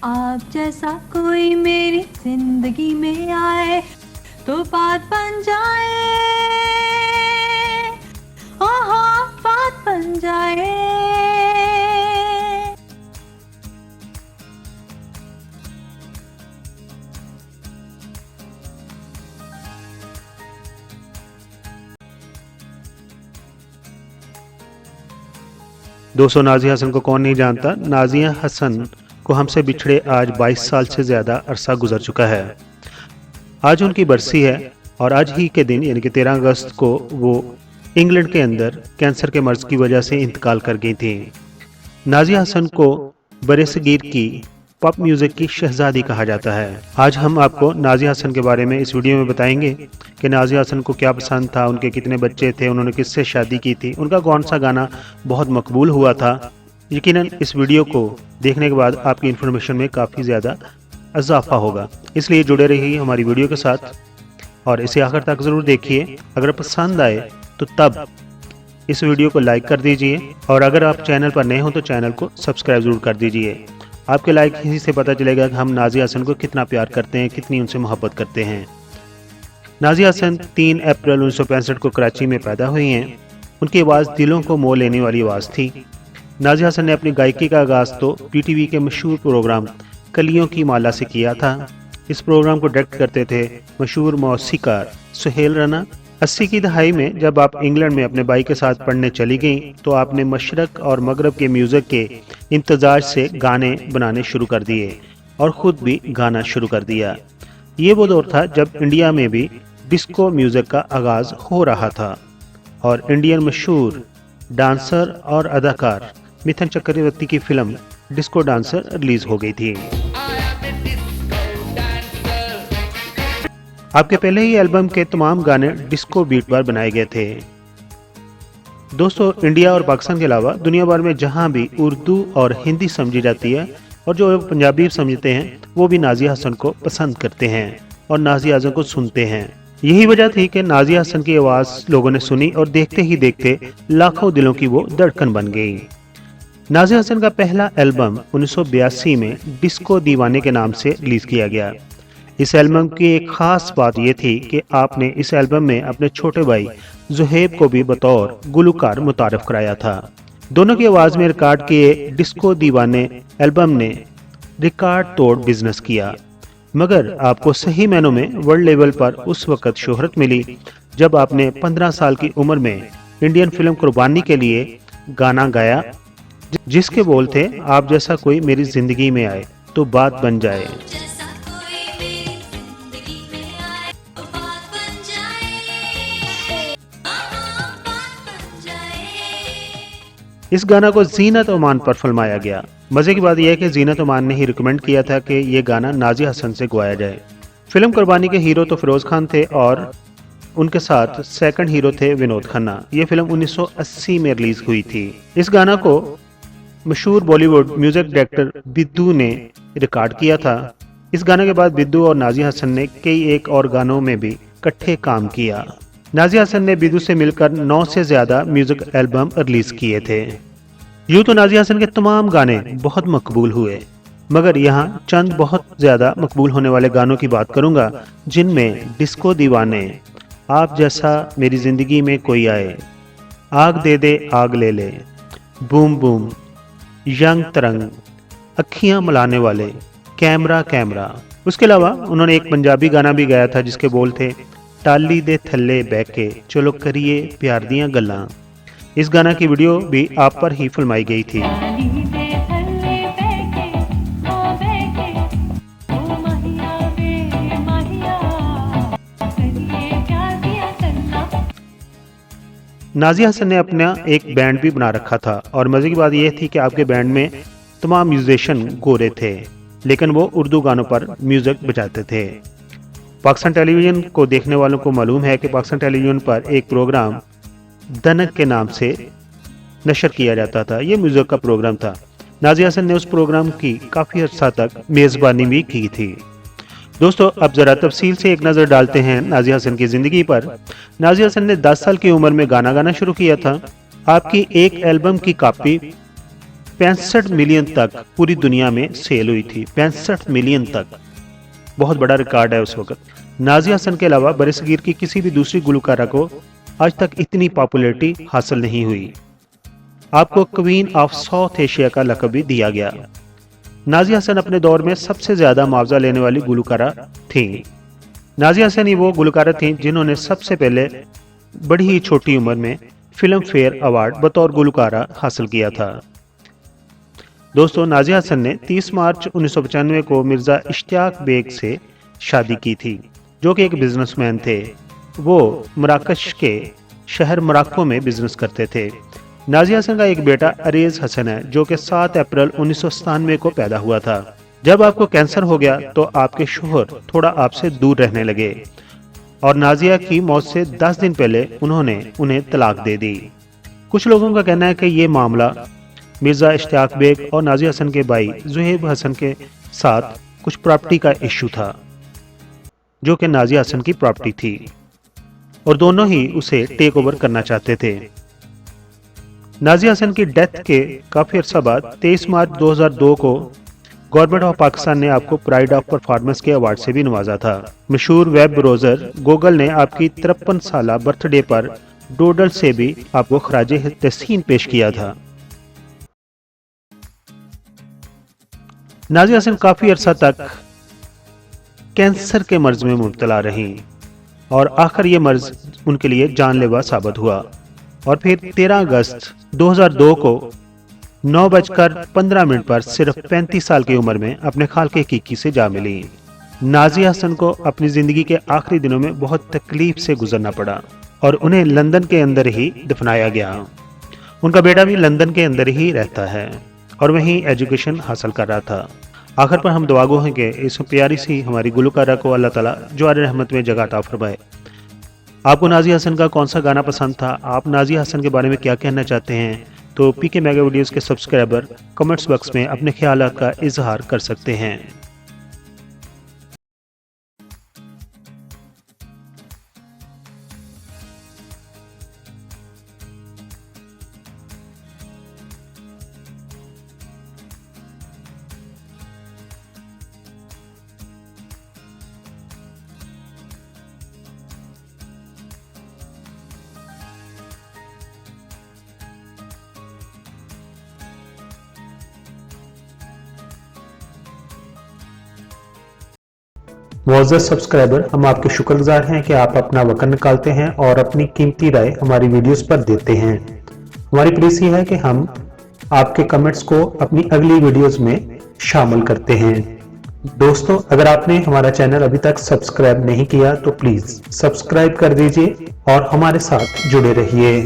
आप जैसा कोई मेरी जिंदगी में आए तो बात बन जाए, ओहो बात बन जाए। दोस्तों, नाज़िया हसन को कौन नहीं जानता। नाज़िया हसन को हमसे बिछड़े आज 22 साल से ज़्यादा अरसा गुजर चुका है। आज उनकी बरसी है और आज ही के दिन यानी कि 13 अगस्त को वो इंग्लैंड के अंदर कैंसर के मर्ज की वजह से इंतकाल कर गई थी। नाज़िया हसन को बरसगीर की पॉप म्यूज़िक की शहजादी कहा जाता है। आज हम आपको नाज़िया हसन के बारे में इस वीडियो में बताएंगे कि नाज़िया हसन को क्या पसंद था, उनके कितने बच्चे थे, उन्होंने किससे शादी की थी, उनका कौन सा गाना बहुत मकबूल हुआ था। यकीनन इस वीडियो को देखने के बाद आपकी इन्फॉर्मेशन में काफ़ी ज़्यादा इजाफा होगा, इसलिए जुड़े रहिए हमारी वीडियो के साथ और इसे आखिर तक ज़रूर देखिए। अगर पसंद आए तो तब इस वीडियो को लाइक कर दीजिए और अगर आप चैनल पर नए हो तो चैनल को सब्सक्राइब ज़रूर कर दीजिए। आपके लाइक ही से पता चलेगा कि हम नाज़िया हसन को कितना प्यार करते हैं, कितनी उनसे मोहब्बत करते हैं। नाज़िया हसन 3 अप्रैल 1965 को कराची में पैदा हुई हैं। उनकी आवाज़ दिलों को मोह लेने वाली आवाज़ थी। नाज़िया हसन ने अपनी गायकी का आगाज़ तो पीटीवी के मशहूर प्रोग्राम कलियों की माला से किया था। इस प्रोग्राम को डायरेक्ट करते थे मशहूर मौसीकार सुहेल राना। 80 की दहाई में जब आप इंग्लैंड में अपने भाई के साथ पढ़ने चली गईं तो आपने मशरक और मगरब के म्यूज़िक के इम्तजाज से गाने बनाने शुरू कर दिए और ख़ुद भी गाना शुरू कर दिया। ये वो दौर था जब इंडिया में भी डिस्को म्यूज़िक का आगाज़ हो रहा था और इंडियन मशहूर डांसर और अदाकार मिथुन चक्रवर्ती की फिल्म डिस्को डांसर रिलीज हो गई थी। आपके पहले ही एल्बम के तमाम गाने डिस्को बीट पर बनाए गए थे। दोस्तों, इंडिया और पाकिस्तान के अलावा दुनिया भर में जहां भी उर्दू और हिंदी समझी जाती है और जो पंजाबी समझते हैं वो भी नाज़िया हसन को पसंद करते हैं और नाज़िया हसन को सुनते हैं। यही वजह थी कि नाज़िया हसन की आवाज़ लोगों ने सुनी और देखते ही देखते लाखों दिलों की वो धड़कन बन गई। नाज़िया हसन का पहला एल्बम 1982 में डिस्को दीवाने के नाम से रिलीज़ किया गया। इस एल्बम की एक ख़ास बात यह थी कि आपने इस एल्बम में अपने छोटे भाई ज़ुहैब को भी बतौर गुलकार मुतारफ़ कराया था। दोनों की आवाज़ में रिकॉर्ड किए डिस्को दीवाने एल्बम ने रिकॉर्ड तोड़ बिजनेस किया, मगर आपको सही मायनों में वर्ल्ड लेवल पर उस वक़्त शोहरत मिली जब आपने 15 साल की उम्र में इंडियन फिल्म कुर्बानी के लिए गाना गाया, जिसके बोल थे आप जैसा कोई मेरी ज़िंदगी में आए तो बात बन जाए। इस गाना को जीनत ओमान पर फिल्माया गया। मज़े की बात यह है कि जीनत ओमान ने ही रिकमेंड किया था कि ये गाना नाज़िया हसन से गवाया जाए। फिल्म कुर्बानी के हीरो तो फिरोज़ खान थे और उनके साथ सेकंड हीरो थे विनोद खन्ना। ये फिल्म 1980 में रिलीज हुई थी। इस गाना को मशहूर बॉलीवुड म्यूजिक डायरेक्टर बिद्दू ने रिकॉर्ड किया था। इस गाने के बाद बिद्दू और नाज़िया हसन ने कई एक और गानों में भी इकट्ठे काम किया। नाज़िया हसन ने बिद्दू से मिलकर 9 से ज़्यादा म्यूजिक एल्बम रिलीज किए थे। यूँ तो नाज़िया हसन के तमाम गाने बहुत मकबूल हुए, मगर यहाँ चंद बहुत ज़्यादा मकबूल होने वाले गानों की बात करूँगा, जिनमें डिस्को दीवाने, आप जैसा मेरी ज़िंदगी में कोई आए, आग दे दे आग ले ले, बूम बूम, यंग तरंग, अखियाँ मिलाने वाले, कैमरा कैमरा। उसके अलावा उन्होंने एक पंजाबी गाना भी गाया था जिसके बोल थे टाली दे थल्ले बैके चलो करिए प्यार दियां गल्लां। इस गाना की वीडियो भी आप पर ही फिल्माई गई थी। नाज़िया हसन ने अपना एक बैंड भी बना रखा था और मज़े की बात यह थी कि आपके बैंड में तमाम म्यूजिशियन गोरे थे, लेकिन वो उर्दू गानों पर म्यूज़िक बजाते थे। पाकिस्तान टेलीविज़न को देखने वालों को मालूम है कि पाकिस्तान टेलीविज़न पर एक प्रोग्राम दनक के नाम से नशर किया जाता था। ये म्यूज़िक का प्रोग्राम था। नाज़िया हसन ने उस प्रोग्राम की काफ़ी अर्सा तक मेज़बानी भी की थी। दोस्तों, अब ज़रा तफसील से एक नज़र डालते हैं नाज़िया हसन की ज़िंदगी पर। नाज़िया हसन ने 10 साल की उम्र में गाना गाना शुरू किया था। आपकी एक एल्बम की कॉपी 65 मिलियन तक पूरी दुनिया में सेल हुई थी। 65 मिलियन तक, बहुत बड़ा रिकॉर्ड है उस वक्त। नाज़िया हसन के अलावा बरसगीर की किसी भी दूसरी गुलकारा को आज तक इतनी पॉपुलैरिटी हासिल नहीं हुई। आपको क्वीन ऑफ साउथ एशिया का लक़ब भी दिया गया। नाज़िया हसन अपने दौर में सबसे ज्यादा मुआवजा लेने वाली गुलकारा थी। नाज़िया हसन ही वो गुलकारा थी जिन्होंने सबसे पहले बड़ी ही छोटी उम्र में फिल्म फेयर अवार्ड बतौर गुलकारा हासिल किया था। दोस्तों, नाज़िया हसन ने 30 मार्च 1995 को मिर्ज़ा इश्तियाक बेग से शादी की थी, जो कि एक बिजनेसमैन थे। वो मराकश के शहर मोरक्को में बिजनेस करते थे। नाज़िया हसन का एक बेटा अरेज हसन है, जो कि 7 अप्रैल 1997 को पैदा हुआ था। जब आपको कैंसर हो गया तो आपके शोहर थोड़ा आपसे दूर रहने लगे और नाज़िया की मौत से 10 दिन पहले उन्होंने उन्हें तलाक दे दी। कुछ लोगों का कहना है कि ये मामला मिर्ज़ा इश्तियाक बेग और नाज़िया हसन के भाई ज़ुहैब हसन के साथ कुछ प्रॉपर्टी का इश्यू था, जो कि नाज़िया हसन की प्रॉपर्टी थी और दोनों ही उसे टेक ओवर करना चाहते थे। नाज़िया हसन की डेथ के काफ़ी अर्सा बाद 23 मार्च 2002 को गवर्नमेंट ऑफ पाकिस्तान ने आपको प्राइड ऑफ परफॉर्मेंस के अवार्ड से भी नवाजा था। मशहूर वेब ब्राउज़र गूगल ने आपकी 53 साला बर्थडे पर डोडल से भी आपको खराज तहसीन पेश किया था। नाज़िया हसन काफ़ी अरसा तक कैंसर के मर्ज में मुब्तला रहीं और आखिर ये मर्ज उनके लिए जानलेवा साबित हुआ और फिर 13 अगस्त 2002 को 9:15 पर सिर्फ 35 साल की उम्र में अपने खाल के कीकी से जा मिली। नाज़िया हसन को अपनी ज़िंदगी के आखिरी दिनों में बहुत तकलीफ से गुजरना पड़ा और उन्हें लंदन के अंदर ही दफनाया गया। उनका बेटा भी लंदन के अंदर ही रहता है और वहीं एजुकेशन हासिल कर रहा था। आखिर पर हम दुआगो हैं कि इस प्यारी सी हमारी गुलकारा को अल्लाह ताला जवार रहमत में जगह अता फरमाए। आपको नाज़िया हसन का कौन सा गाना पसंद था? आप नाज़िया हसन के बारे में क्या कहना चाहते हैं? तो पीके मेगा वीडियोस के सब्सक्राइबर कमेंट्स बॉक्स में अपने ख्यालात का इजहार कर सकते हैं। मुअज़्ज़ज़ सब्सक्राइबर, हम आपके शुक्रगुजार हैं कि आप अपना वक़्त निकालते हैं और अपनी कीमती राय हमारी वीडियोस पर देते हैं। हमारी प्लीज़ ये है कि हम आपके कमेंट्स को अपनी अगली वीडियोस में शामिल करते हैं। दोस्तों, अगर आपने हमारा चैनल अभी तक सब्सक्राइब नहीं किया तो प्लीज़ सब्सक्राइब कर दीजिए और हमारे साथ जुड़े रहिए।